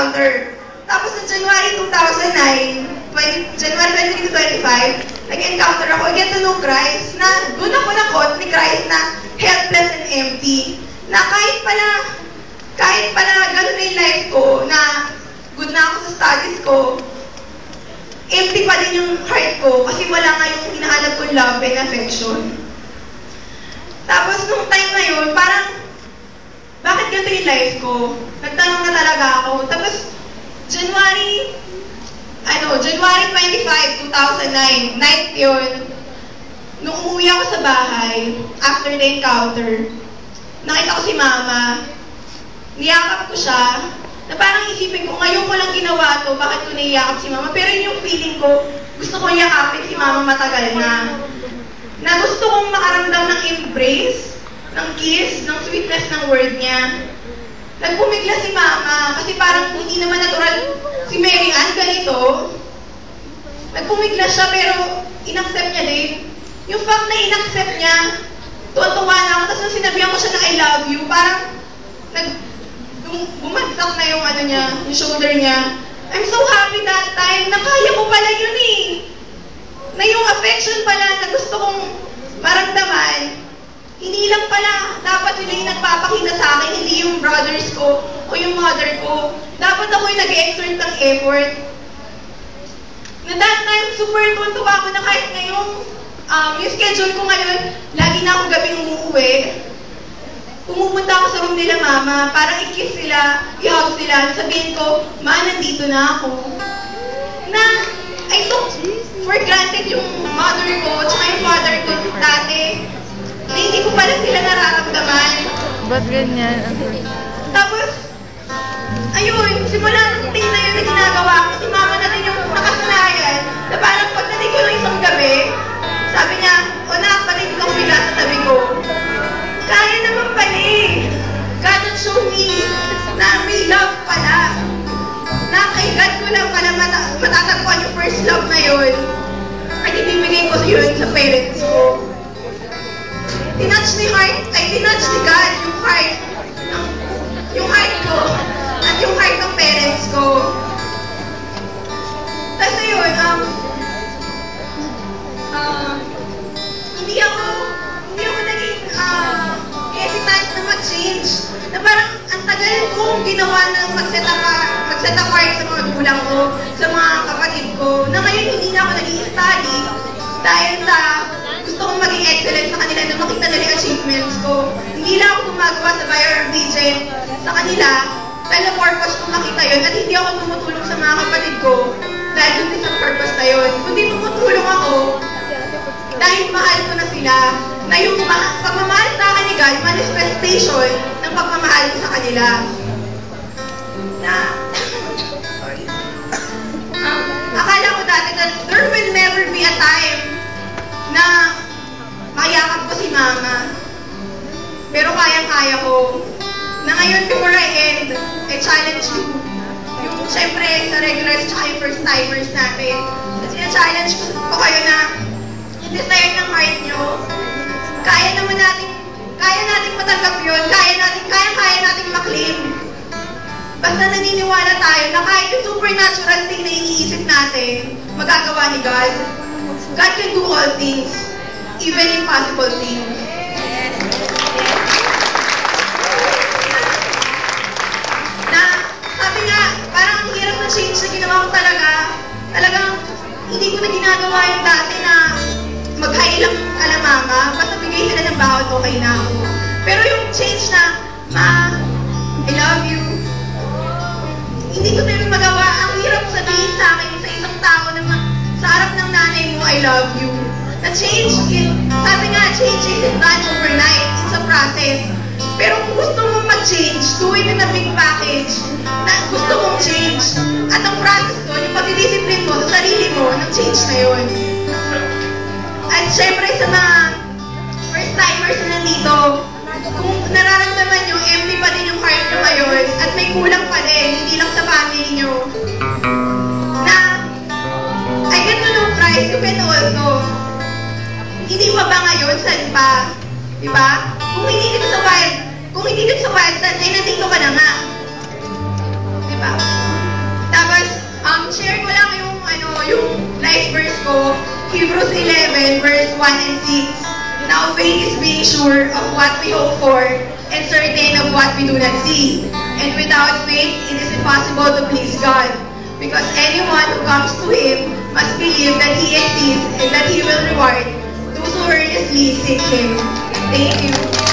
nag-encounter. Tapos sa January 2009, January 23 to 25, nag-encounter ako, I get to know Christ, na doon ako na-caught ni Christ na helpless and empty. Na kahit pala gano'n na yung life ko, na good na ako sa studies ko, empty pa din yung heart ko kasi wala nga yung hinahanap kong love and affection. Tapos nung time na yun, parang, bakit ganito yung life ko? Nagtanong na talaga ako. Tapos, January 25, 2009, night yun, nung umuwi ako sa bahay, after the encounter, nakita ko si Mama, niyakap ko siya, na parang isipin ko, ngayon ko lang ginawa to, bakit ko naiyakap si Mama? Pero yun yung feeling ko, gusto ko yakapin si Mama matagal na gusto kong makaramdam ng embrace, ng kiss, ng sweetness ng word niya. Nagpumigla si Mama, kasi parang hindi naman natural si Mary Ann ganito. Nagpumigla siya, pero inaccept niya din. Yung fact na inaccept niya, tuwa-tuwa na ako, tapos nung sinabihan ko siya na I love you, parang bumagsak na yung yung shoulder niya. I'm so happy that time na kaya ko pala yun eh. Na yung affection pala na gusto kong maramdaman, hindi lang pala dapat sila yung nagpapakita sa akin, hindi yung brothers ko o yung mother ko. Dapat ako yung nag-exert ng effort. Na that time, super tuntua ako na kahit ngayong yung schedule ko ngayon, lagi na akong gabing umuwi. Pumupunta ako sa room nila Mama, parang i-kiss sila, i-hug sila, sabihin ko, Ma, nandito na ako. Na, I took for granted yung mother ko, tsaka yung father ko dati, na hindi ko pala sila nararamdaman. Ba't ganyan? Tapos, ayun, simula ng thing na yun na ginagawa ko, si Mama na rin yung nakasanayan, na parang pagdating ko ng isang gabi, sabi niya, o nak, panitig ako bigla sa tabi ko. Kaya naman pala eh. God had shown me na may love pala. Na kay God ko lang pala matatagpuan yung first love na yun. At ibibigay ko yun sa parents ko. Tinouch ni God yung heart ko at yung heart ng parents ko. Tapos ayun, hindi ako naging hesitant na mag-change. Na parang ang tagal kong ginawa ng mag-set apart sa mga gulang ko, sa mga kapatid ko, na ngayon hindi na ako nag-i-study dahil sa gusto kong maging excellent sa kanila na makita nila yung achievements ko. Hindi lang ako gumagawa sa Buyer of Vision sa kanila dahil na purpose kong makita yun at hindi ako tumutulong sa mga kapatid ko dahil dun sa purpose na yun. Kundi tumutulong ako dahil mahal ko na sila, na yung pagmamahal sa akin ni God, manifestation ng pagmamahal ko sa kanila. Na, akala ko dati na there will never be a time na mayakap ko si Mama. Pero kayang-kaya ko. Na ngayon, before I end, I challenge you. Yung, syempre, sa regulars tsaka yung first-timers natin. Kasi na-challenge ko kayo na desire ng heart nyo, kaya natin matanggap yun, kaya natin maklaim. Basta naniniwala tayo na kahit yung supernatural thing na iniisip natin, magagawa ni God. God can do all things, even impossible things. Na, sabi nga, parang ang hirap na change na ginawa ko talagang hindi ko na ginagawa yung dati na mag-hi lang Mama, basta bigay sila ng bawat okay na ako. Pero yung change na, Ma, I love you, hindi ko na yung magawa. Ang hirap sabihin sa akin sa isang tao na sa harap ng nanay mo, I love you. Na change, sabi nga, change isn't done overnight. It's a process. Pero kung gusto mong mag-change, do it in a big package. Na gusto mong change. At ang process ko, yung pag-discipline mo sa sarili mo, ng change na yun. At syempre sa mga first-timers na nandito, kung nararamdaman nyo, empty pa din yung heart nyo ngayon, at may kulang pa din, hindi lang sa family nyo, na I get to know Christ, you can also. Hindi pa ba ngayon, saan pa? Diba? Kung hindi dito sa wild side, ay nandito ka na nga. Diba? Hebrews 11, verse 1 and 6. Now faith is being sure of what we hope for and certain of what we do not see. And without faith, it is impossible to please God. Because anyone who comes to Him must believe that He exists and that He will reward those who earnestly seek Him. Thank you.